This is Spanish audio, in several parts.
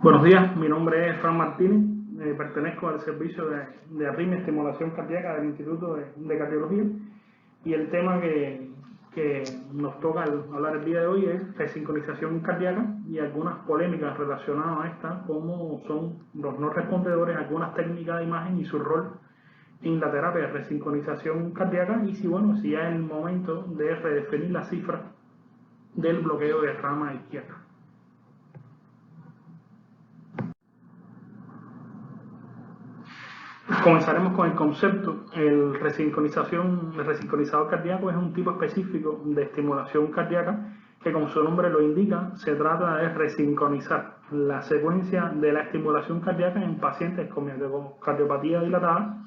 Buenos días, mi nombre es Fran Martínez, pertenezco al servicio de arritmia y estimulación cardíaca del Instituto de Cardiología, y el tema que nos toca hablar el día de hoy es resincronización cardíaca y algunas polémicas relacionadas a esta, como son los no respondedores, algunas técnicas de imagen y su rol en la terapia de resincronización cardíaca, y si ya es el momento de redefinir la cifra del bloqueo de rama izquierda. Comenzaremos con el concepto. El resincronizador cardíaco es un tipo específico de estimulación cardíaca que, como su nombre lo indica, se trata de resincronizar la secuencia de la estimulación cardíaca en pacientes con cardiopatía dilatada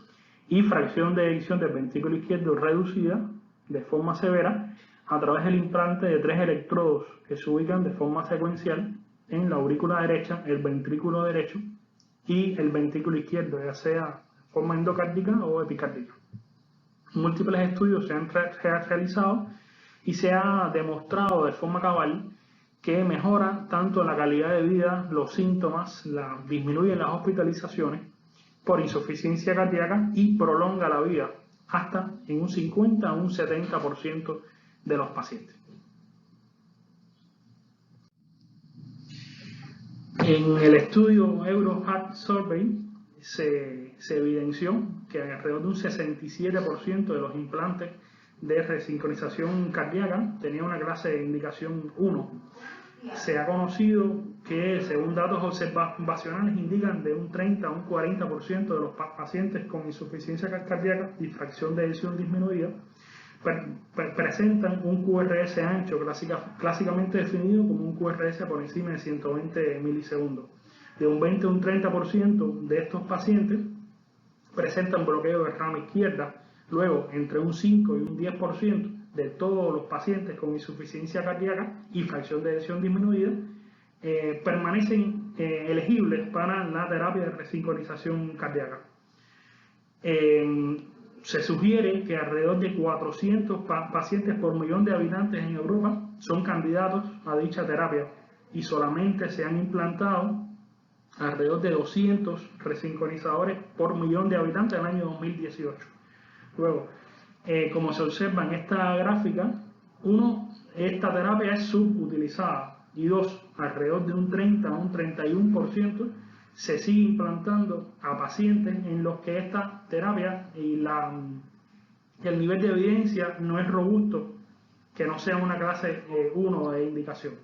y fracción de eyección del ventrículo izquierdo reducida de forma severa a través del implante de 3 electrodos que se ubican de forma secuencial en la aurícula derecha, el ventrículo derecho y el ventrículo izquierdo, ya sea de forma endocárdica o epicárdica. Múltiples estudios se han realizado y se ha demostrado de forma cabal que mejora tanto la calidad de vida, los síntomas, disminuye las hospitalizaciones por insuficiencia cardíaca y prolonga la vida hasta en un 50 a un 70% de los pacientes. En el estudio EuroHeart Survey se evidenció que alrededor de un 67% de los implantes de resincronización cardíaca tenían una clase de indicación 1. Se ha conocido que, según datos observacionales, indican de un 30 a un 40% de los pacientes con insuficiencia cardíaca y fracción de eyección disminuida presentan un QRS ancho, clásicamente definido como un QRS por encima de 120 milisegundos. De un 20 a un 30% de estos pacientes presentan bloqueo de rama izquierda. Luego, entre un 5 y un 10% de todos los pacientes con insuficiencia cardíaca y fracción de eyección disminuida permanecen elegibles para la terapia de resincronización cardíaca. Se sugiere que alrededor de 400 pacientes por millón de habitantes en Europa son candidatos a dicha terapia y solamente se han implantado alrededor de 200 resincronizadores por millón de habitantes en el año 2018. Luego, como se observa en esta gráfica, esta terapia es subutilizada, y 2, alrededor de un 30 a un 31% se sigue implantando a pacientes en los que esta terapia y el nivel de evidencia no es robusto, que no sea una clase 1 de indicación.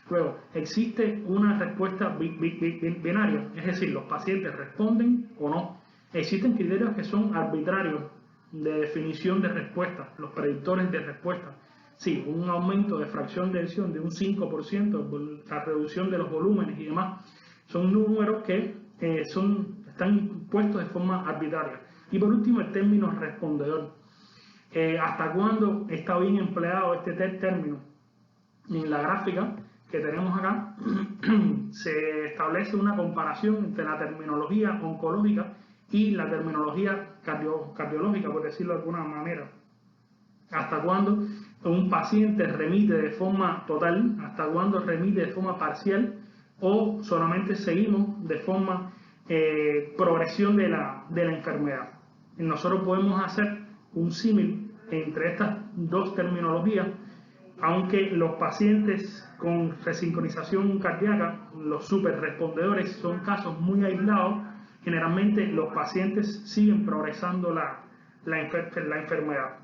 Luego, existe una respuesta binaria, es decir, los pacientes responden o no. Existen criterios que son arbitrarios de definición de respuesta, los predictores de respuesta. Sí, un aumento de fracción de eyección de un 5%, la reducción de los volúmenes y demás, son números que están puestos de forma arbitraria. Y por último, el término respondedor. ¿Hasta cuándo está bien empleado este término? En la gráfica que tenemos acá se establece una comparación entre la terminología oncológica y la terminología cardiológica, por decirlo de alguna manera. ¿Hasta cuándo un paciente remite de forma total? ¿Hasta cuándo remite de forma parcial? ¿O solamente seguimos de forma progresión de la enfermedad? Nosotros podemos hacer un símil entre estas dos terminologías, aunque los pacientes con resincronización cardíaca, los superrespondedores, son casos muy aislados. Generalmente los pacientes siguen progresando la enfermedad.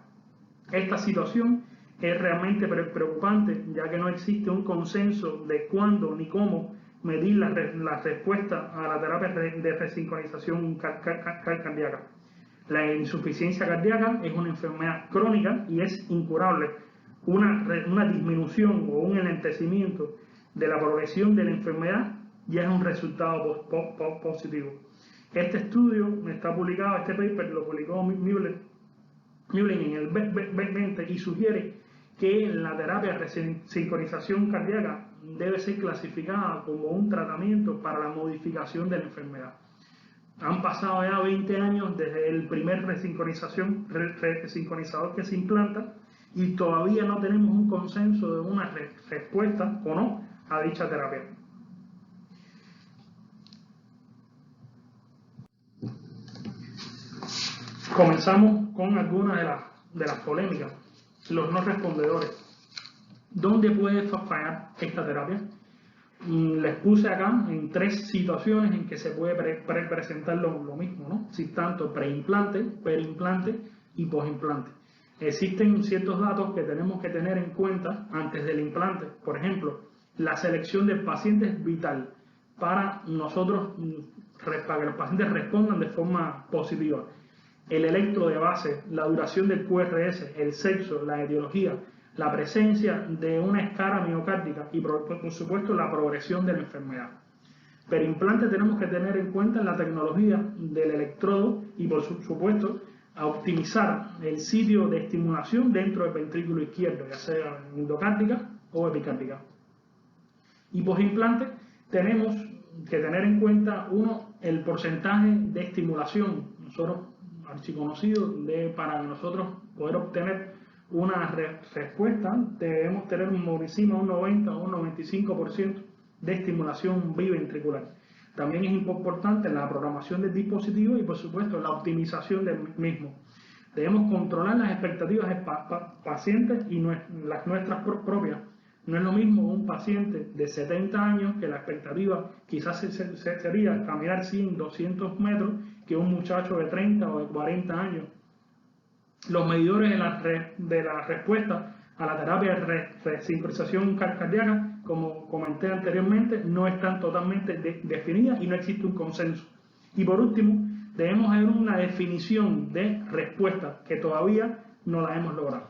Esta situación es realmente preocupante, ya que no existe un consenso de cuándo ni cómo medir la respuesta a la terapia de resincronización cardíaca. La insuficiencia cardíaca es una enfermedad crónica y es incurable. Una disminución o un enlentecimiento de la progresión de la enfermedad ya es un resultado positivo. Este estudio está publicado, este paper lo publicó Müller en el 2020 y sugiere que la terapia de resincronización cardíaca debe ser clasificada como un tratamiento para la modificación de la enfermedad. Han pasado ya 20 años desde el primer resincronizador que se implanta y todavía no tenemos un consenso de una respuesta o no a dicha terapia. Comenzamos con algunas de las polémicas. Los no respondedores. ¿Dónde puede fallar esta terapia? Les puse acá en 3 situaciones en que se puede presentar lo mismo, ¿no? Si tanto preimplante, perimplante y posimplante. Existen ciertos datos que tenemos que tener en cuenta antes del implante. Por ejemplo, la selección del paciente es vital para nosotros, para que los pacientes respondan de forma positiva. El electro de base, la duración del QRS, el sexo, la etiología, la presencia de una escara miocárdica y por supuesto la progresión de la enfermedad. Pero implante tenemos que tener en cuenta la tecnología del electrodo y por supuesto a optimizar el sitio de estimulación dentro del ventrículo izquierdo, ya sea endocárdica o epicárdica. Y posimplante tenemos que tener en cuenta el porcentaje de estimulación, nosotros archiconocido, para nosotros poder obtener una respuesta debemos tener por encima de un 90 o un 95% de estimulación biventricular. También es importante la programación del dispositivo y por supuesto la optimización del mismo. Debemos controlar las expectativas de pacientes y las nuestras propias. No es lo mismo un paciente de 70 años que la expectativa quizás sería caminar 100, 200 metros que un muchacho de 30 o de 40 años. Los medidores de la respuesta a la terapia de resincronización cardíaca, como comenté anteriormente, no están totalmente definidas y no existe un consenso. Y por último, debemos haber una definición de respuesta que todavía no la hemos logrado.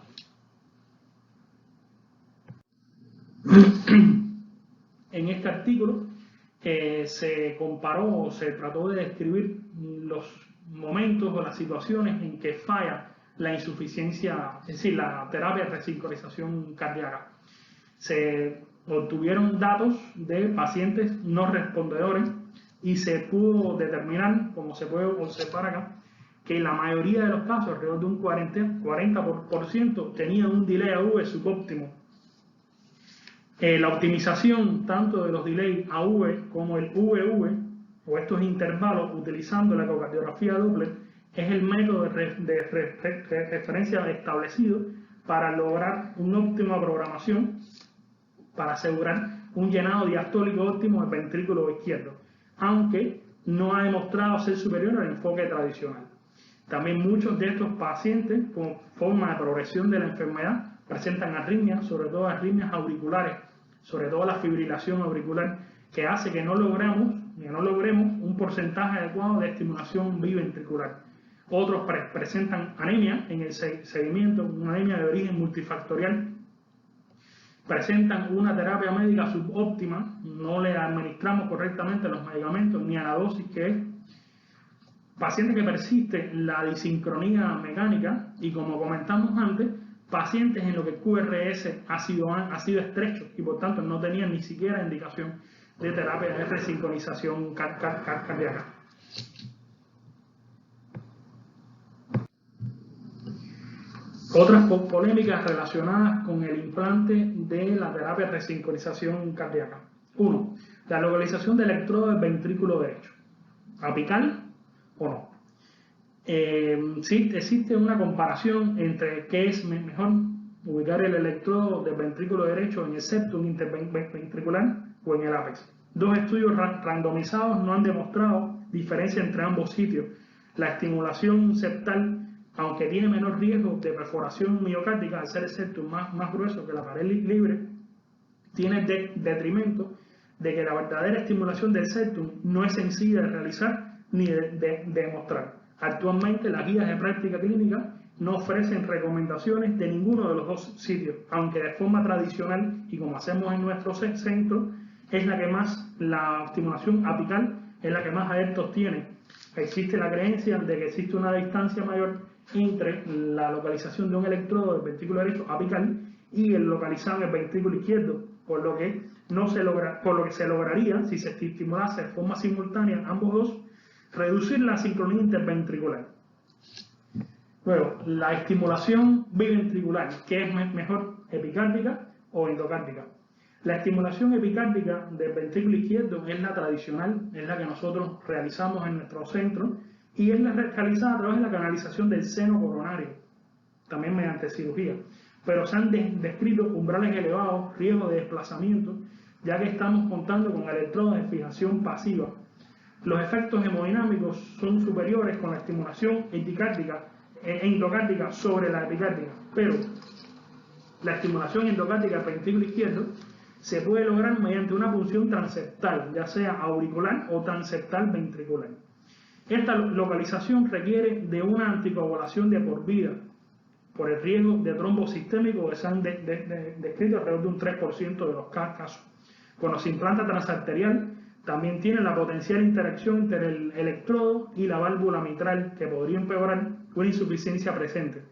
En este artículo se comparó o se trató de describir los momentos o las situaciones en que falla la insuficiencia, es decir, la terapia de resincronización cardíaca. Se obtuvieron datos de pacientes no respondedores y se pudo determinar, como se puede observar acá, que la mayoría de los casos, alrededor de un 40%, tenían un delay AV subóptimo. La optimización tanto de los delays AV como el VV, o estos intervalos, utilizando la ecocardiografía Doppler, es el método de referencia establecido para lograr una óptima programación, para asegurar un llenado diastólico óptimo del ventrículo izquierdo, aunque no ha demostrado ser superior al enfoque tradicional. También muchos de estos pacientes, como forma de progresión de la enfermedad, presentan arritmias, sobre todo arritmias auriculares, sobre todo la fibrilación auricular, que hace que no logremos un porcentaje adecuado de estimulación biventricular. Otros presentan anemia en el seguimiento, una anemia de origen multifactorial. Presentan una terapia médica subóptima, no le administramos correctamente los medicamentos ni a la dosis que es. Pacientes que persiste la disincronía mecánica y, como comentamos antes, pacientes en los que el QRS ha sido estrecho y por tanto no tenían ni siquiera indicación de terapia de resincronización cardíaca. Otras polémicas relacionadas con el implante de la terapia de resincronización cardíaca. 1. La localización del electrodo del ventrículo derecho. ¿Apical o no? Sí, existe una comparación entre qué es mejor, ubicar el electrodo del ventrículo derecho en el septum interventricular o en el ápex. 2 estudios randomizados no han demostrado diferencia entre ambos sitios. La estimulación septal, aunque tiene menor riesgo de perforación miocárdica al ser el septum más grueso que la pared libre, tiene detrimento de que la verdadera estimulación del septum no es sencilla de realizar ni de demostrar. Actualmente las guías de práctica clínica no ofrecen recomendaciones de ninguno de los dos sitios, aunque de forma tradicional y como hacemos en nuestro centro, es la estimulación apical es la que más adeptos tiene. Existe la creencia de que existe una distancia mayor entre la localización de un electrodo del ventrículo derecho apical y el localizado en el ventrículo izquierdo, por lo que se lograría, si se estimulase de forma simultánea ambos dos, reducir la sincronía interventricular. Luego, la estimulación biventricular, ¿qué es mejor, epicárdica o endocárdica? La estimulación epicárdica del ventrículo izquierdo es la tradicional, es la que nosotros realizamos en nuestro centro y es realizada a través de la canalización del seno coronario, también mediante cirugía. Pero se han descrito umbrales elevados, riesgo de desplazamiento, ya que estamos contando con electrodos de fijación pasiva. Los efectos hemodinámicos son superiores con la estimulación endocárdica sobre la epicárdica, pero la estimulación endocárdica del ventrículo izquierdo se puede lograr mediante una punción transeptal, ya sea auricular o transeptal ventricular. Esta localización requiere de una anticoagulación de por vida, por el riesgo de trombo sistémico que se han descrito alrededor de un 3% de los casos. Cuando se implanta transarterial, también tiene la potencial interacción entre el electrodo y la válvula mitral, que podría empeorar una insuficiencia precedente.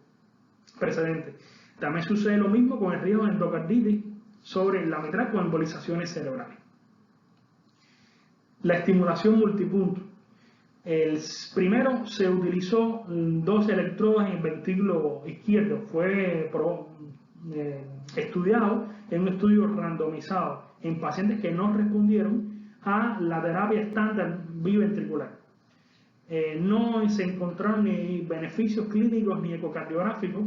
También sucede lo mismo con el riesgo de endocarditis sobre la mitral con embolizaciones cerebrales. La estimulación multipunto. Primero se utilizó 2 electrodos en el ventrículo izquierdo. Fue estudiado en un estudio randomizado en pacientes que no respondieron a la terapia estándar biventricular. No se encontraron ni beneficios clínicos ni ecocardiográficos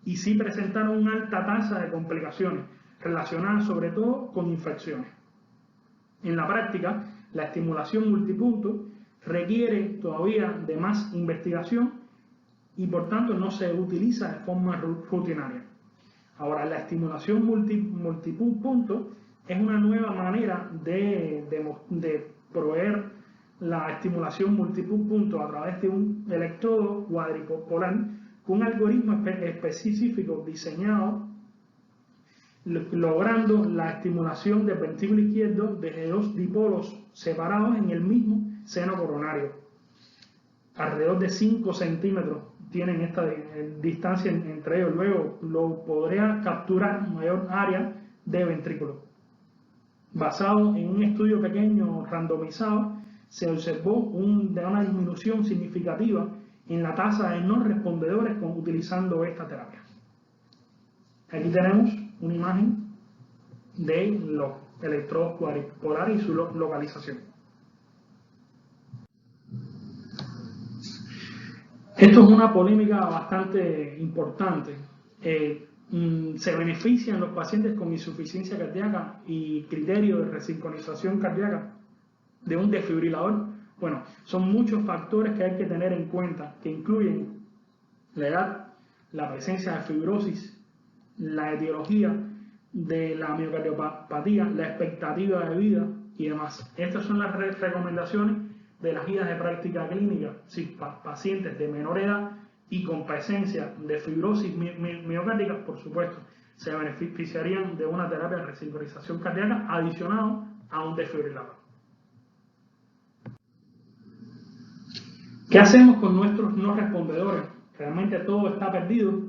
y sí presentaron una alta tasa de complicaciones relacionadas sobre todo con infecciones. En la práctica, la estimulación multipunto requiere todavía de más investigación y por tanto no se utiliza de forma rutinaria. Ahora, la estimulación multipunto es una nueva manera de proveer la estimulación multipunto a través de un electrodo cuadripolar con un algoritmo específico diseñado, logrando la estimulación del ventrículo izquierdo desde 2 dipolos separados en el mismo seno coronario. Alrededor de 5 centímetros tienen esta distancia entre ellos. Luego lo podría capturar mayor área de ventrículo. Basado en un estudio pequeño randomizado, se observó una disminución significativa en la tasa de no respondedores utilizando esta terapia. Aquí tenemos una imagen de los electrodos cuadripolares y su localización. Esto es una polémica bastante importante. Se benefician los pacientes con insuficiencia cardíaca y criterio de resincronización cardíaca de un desfibrilador. Bueno, son muchos factores que hay que tener en cuenta, que incluyen la edad, la presencia de fibrosis, la etiología de la miocardiopatía, la expectativa de vida y demás. Estas son las recomendaciones de las guías de práctica clínica. Si pacientes de menor edad y con presencia de fibrosis miocárdica, por supuesto, se beneficiarían de una terapia de resincronización cardíaca adicionado a un desfibrilador. ¿Qué hacemos con nuestros no respondedores? Realmente todo está perdido.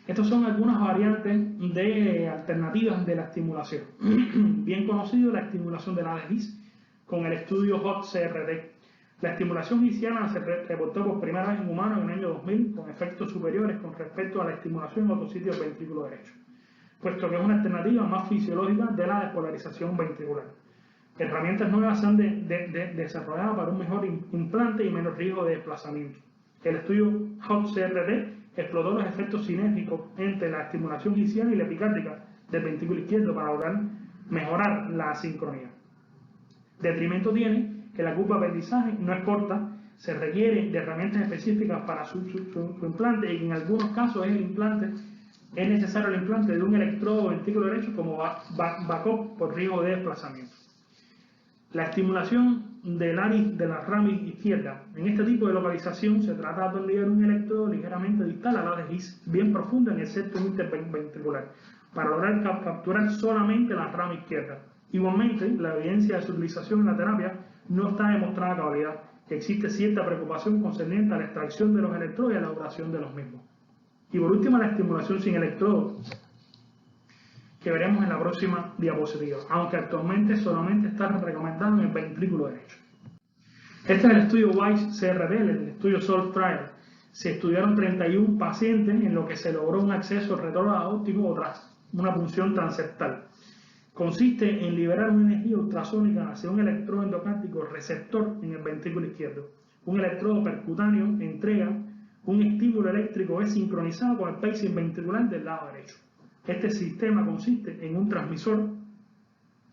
Estas son algunas variantes de alternativas de la estimulación. Bien conocido, la estimulación de la ADGIS con el estudio HOT-CRT. La estimulación gisiana se reportó por primera vez en humanos en el año 2000 con efectos superiores con respecto a la estimulación en otros sitios del ventrículo derecho, puesto que es una alternativa más fisiológica de la despolarización ventricular. Herramientas nuevas se han desarrollado para un mejor implante y menos riesgo de desplazamiento. El estudio HOT-CRT exploró los efectos sinérgicos entre la estimulación gisiana y la epicárdica del ventrículo izquierdo para lograr mejorar la sincronía. Detrimento tiene que la curva de aprendizaje no es corta, se requiere de herramientas específicas para su implante y en algunos casos es necesario el implante de un electrodo ventrículo derecho como backup por riesgo de desplazamiento. La estimulación del ARIS de la rama izquierda. En este tipo de localización se trata de enviar un electrodo ligeramente distal a la ADGIS, bien profunda en el septum interventricular, para lograr capturar solamente la rama izquierda. Igualmente, la evidencia de su utilización en la terapia no está demostrada a cabalidad, que existe cierta preocupación concerniente a la extracción de los electrodos y a la duración de los mismos. Y por último, la estimulación sin electrodos, que veremos en la próxima diapositiva, aunque actualmente solamente está recomendado en el ventrículo derecho. Este es el estudio WISE-CRT, el estudio SOLVE Trial. Se estudiaron 31 pacientes en lo que se logró un acceso retrógrado óptimo tras una punción transeptal. Consiste en liberar una energía ultrasónica hacia un electrodo endocárdico receptor en el ventrículo izquierdo. Un electrodo percutáneo entrega un estímulo eléctrico sincronizado con el pacing ventricular del lado derecho. Este sistema consiste en un transmisor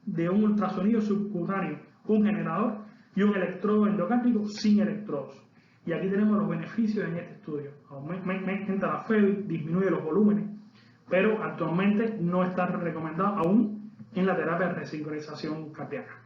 de un ultrasonido subcutáneo, un generador y un electrodo endocárdico sin electrodos. Y aquí tenemos los beneficios en este estudio. Aumenta la FEBI, disminuye los volúmenes, pero actualmente no está recomendado aún en la terapia de resincronización cardíaca.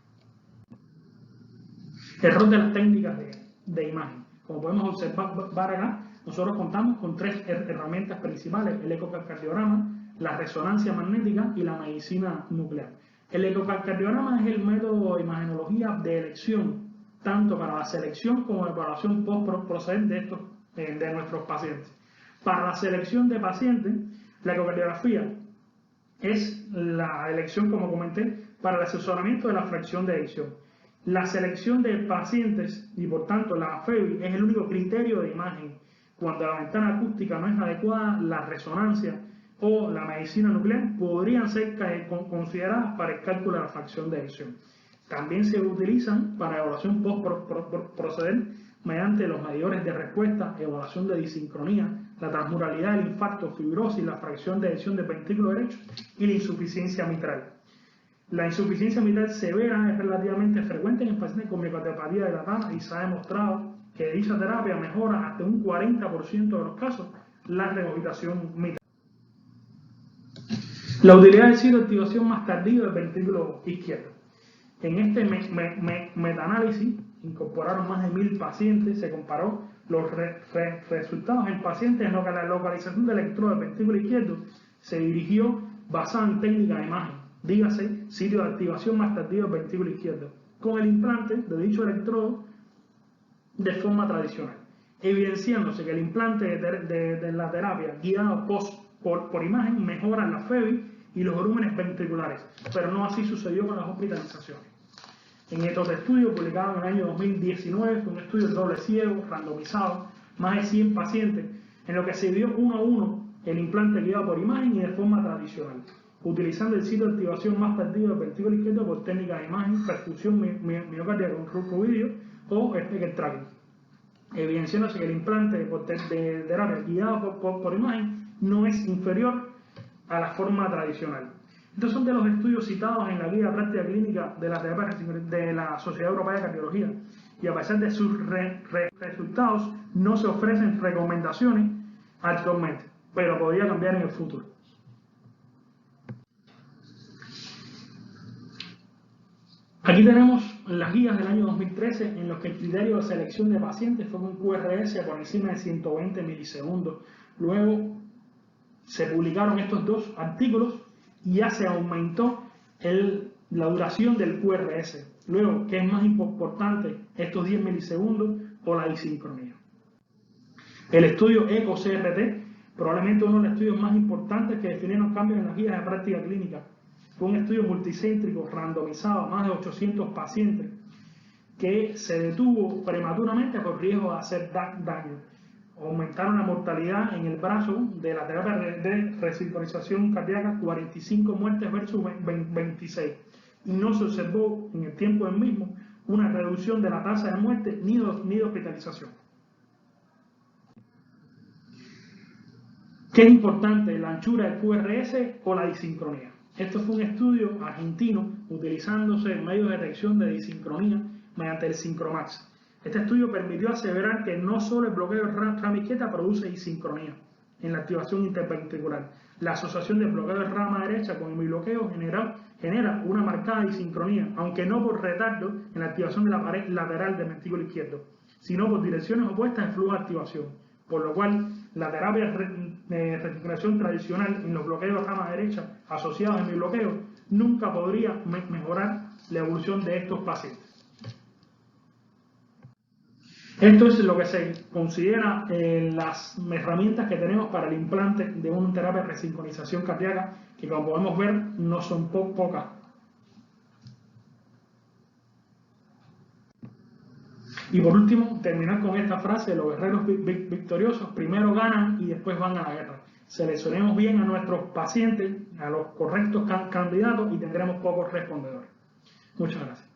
El rol de las técnicas de imagen. Como podemos observar acá, nosotros contamos con tres herramientas principales: el ecocardiograma, la resonancia magnética y la medicina nuclear. El ecocardiograma es el método de imagenología de elección, tanto para la selección como la evaluación post-procedente de nuestros pacientes. Para la selección de pacientes, la ecocardiografía es la elección, como comenté, para el asesoramiento de la fracción de eyección. La selección de pacientes y por tanto la FEBI es el único criterio de imagen. Cuando la ventana acústica no es adecuada, la resonancia o la medicina nuclear podrían ser consideradas para el cálculo de la fracción de eyección. También se utilizan para evaluación post-procedente mediante los medidores de respuesta, evaluación de disincronía, la transmuralidad del infarto, fibrosis, la fracción de eyección del ventrículo derecho y la insuficiencia mitral. La insuficiencia mitral severa es relativamente frecuente en pacientes con miocardiopatía dilatada y se ha demostrado que dicha terapia mejora hasta un 40% de los casos la regurgitación mitral. La utilidad del sitio de activación más tardío del ventrículo izquierdo. En este metaanálisis incorporaron más de 1000 pacientes, se comparó los resultados en pacientes en los que la localización del electrodo del ventrículo izquierdo se dirigió basada en técnica de imagen, dígase sitio de activación más tardío del ventrículo izquierdo, con el implante de dicho electrodo de forma tradicional, evidenciándose que el implante de la terapia guiado por imagen mejora la FEBI y los volúmenes ventriculares, pero no así sucedió con las hospitalizaciones. En estos estudios, publicados en el año 2019, fue un estudio doble ciego, randomizado, más de 100 pacientes, en lo que se vio uno a uno el implante guiado por imagen y de forma tradicional, utilizando el sitio de activación más tardío del ventrículo izquierdo por técnica de imagen, perfusión miocárdica con rucovidio o speaker tracking, evidenciándose que el implante de terapia guiado por imagen no es inferior a la forma tradicional. Estos son de los estudios citados en la guía de práctica clínica de la terapia de la Sociedad Europea de Cardiología, y a pesar de sus resultados no se ofrecen recomendaciones actualmente, pero podría cambiar en el futuro. Aquí tenemos las guías del año 2013 en los que el criterio de selección de pacientes fue un QRS por encima de 120 milisegundos. Luego se publicaron estos dos artículos y ya se aumentó la duración del QRS. Luego, ¿qué es más importante? ¿Estos 10 milisegundos o la disincronía? El estudio ECO-CRT, probablemente uno de los estudios más importantes que definieron cambios en las guías de práctica clínica. Fue un estudio multicéntrico, randomizado, más de 800 pacientes, que se detuvo prematuramente por riesgo de hacer daño. Aumentaron la mortalidad en el brazo de la terapia de resincronización cardíaca, 45 muertes versus 26. Y no se observó en el tiempo del mismo una reducción de la tasa de muerte ni de hospitalización. ¿Qué es importante? ¿La anchura del QRS o la disincronía? Esto fue un estudio argentino utilizándose medios de detección de disincronía mediante el Syncromax. Este estudio permitió aseverar que no solo el bloqueo de rama izquierda produce disincronía en la activación interventricular. La asociación del bloqueo de rama derecha con el bloqueo genera una marcada disincronía, aunque no por retardo en la activación de la pared lateral del ventrículo izquierdo, sino por direcciones opuestas en flujo de activación, por lo cual la terapia de resincronización tradicional en los bloqueos de rama derecha asociados a mi bloqueo nunca podría mejorar la evolución de estos pacientes. Esto es lo que se considera las herramientas que tenemos para el implante de una terapia de resincronización cardíaca, que como podemos ver no son pocas. Y por último, terminar con esta frase: los guerreros victoriosos primero ganan y después van a la guerra. Seleccionemos bien a nuestros pacientes, a los correctos candidatos, y tendremos pocos respondedores. Muchas gracias.